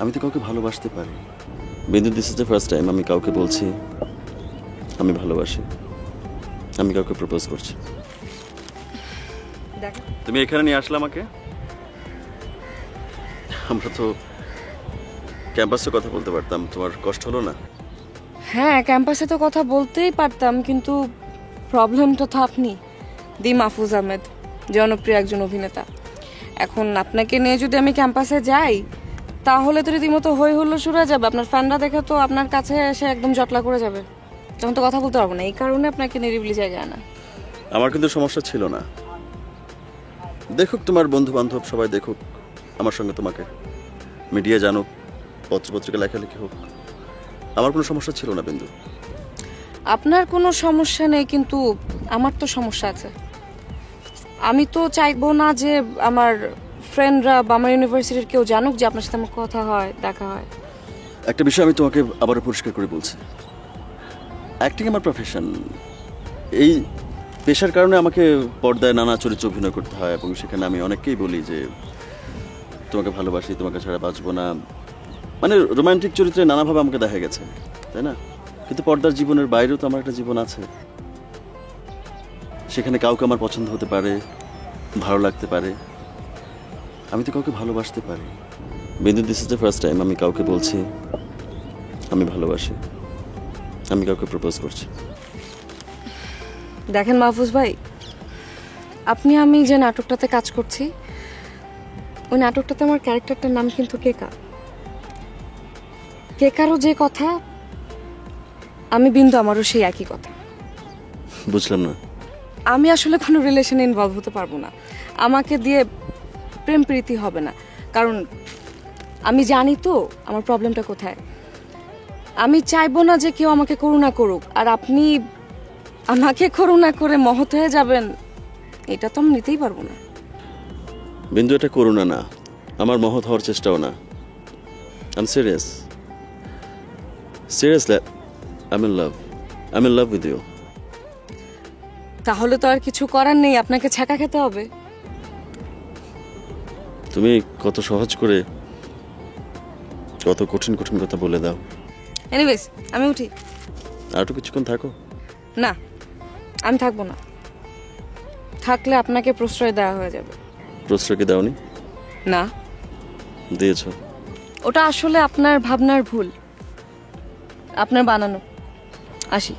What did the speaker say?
আমি তো কাউকে ভালোবাসতে পারি বিন্দু। This is the first time আমি কাউকে বলছি আমি ভালোবাসি। আমি কাউকে প্রপোজ করছি। তুমি এখানে নিয়ে আসলে আমাকে। আমরা তো ক্যাম্পাসে কথা বলতে পারতাম, তোমার কষ্ট হলো না? হ্যাঁ, ক্যাম্পাসে তো কথা বলতেই পারতাম, কিন্তু প্রবলেমটা তো আপনি, দি মাহফুজ আহমেদ, জনপ্রিয় একজন অভিনেতা। এখন আপনাকে নিয়ে যদি আমি ক্যাম্পাসে যাই তাহলে তো রীতিমতো হই হুল্লোড় শুরু হয়ে যাবে। আপনার ফ্যানরা দেখে তো আপনার কাছে এসে একদম জটলা করে যাবে, তখন তো কথা বলতে পারবো না। এই কারণে আপনাকে নিরিবিলি জায়গায় আনা। আমার কিন্তু সমস্যা ছিল না, দেখুক তোমার বন্ধু বান্ধব সবাই দেখুক আমার সঙ্গে তোমাকে, মিডিয়া জানুক, পত্রপত্রিকা লেখালেখি হোক, আমার কোনো সমস্যা ছিল না বিন্দু। আপনার কোনো সমস্যা নেই, কিন্তু আমার তো সমস্যা আছে। আমি তো চাইবো না যে আমার ফ্রেন্ডরা বা আমার ইউনিভার্সিটির কেউ জানুক যে আপনার সাথে আমার কথা হয়, দেখা হয়। একটা বিষয় আমি তোমাকে আবারও পরিষ্কার করে বলছি, অ্যাক্টিং আমার প্রফেশন। এই পেশার কারণে আমাকে পর্দায় নানা চরিত্রে অভিনয় করতে হয়, এবং সেখানে আমি অনেককেই বলি যে তোমাকে ভালোবাসি, তোমাকে ছাড়া বাঁচবো না, মানে রোমান্টিক চরিত্রে নানাভাবে আমাকে দেখা গেছে, তাই না? কিন্তু পর্দার জীবনের বাইরেও তো আমার একটা জীবন আছে, সেখানে কাউকে আমার পছন্দ হতে পারে, ভালো লাগতে পারে। আমি তো কাউকে ভালোবাসতে পারি বিন্দু। This is the first time আমি কাউকে বলছি আমি ভালোবাসি। আমি কাউকে প্রপোজ করছি। দেখেন মাহফুজ ভাই, আমি যে নাটকটাতে কাজ করছি, ওই নাটকটাতে আমার ক্যারেক্টারটার নাম কিন্তু কেকা। কেকারও যে কথা, আমি বিন্দু আমারও সেই একই কথা। বুঝলাম না। আমি আসলে কোনো রিলেশনে ইনভলভ হতে পারবো না, আমাকে দিয়ে প্রেম প্রীতি হবে না। কারণ আমি জানি তো আমার প্রবলেমটা কোথায়। আমি চাইবো না যে কেউ আমাকে করুণা করুক, আর আপনি আমাকে করুণা করে মহৎ হয়ে যাবেন, এটা তো আমি নিতেই পারবো না। বিন্দু, এটা করুণা না, আমার মহৎ হওয়ার চেষ্টাও না। I am serious, seriously I am in love with you. তাহলে তো আর কিছু করার নেই, আপনাকে ছ্যাঁকা খেতে হবে। তুমি কত সহজ করে কত কঠিন কঠিন কথা বলে দাও। এনিওয়েজ, আমি উঠি। আর একটু কিছুক্ষণ থাকো। না, আমি থাকবো না, থাকলে আপনাকে প্রশ্রয় দেওয়া হয়ে যাবে। প্রশ্রয় কি দাওনি? না, দিয়েছো। ওটা আসলে আপনার ভাবনার ভুল, আপনার বানানো। আসি।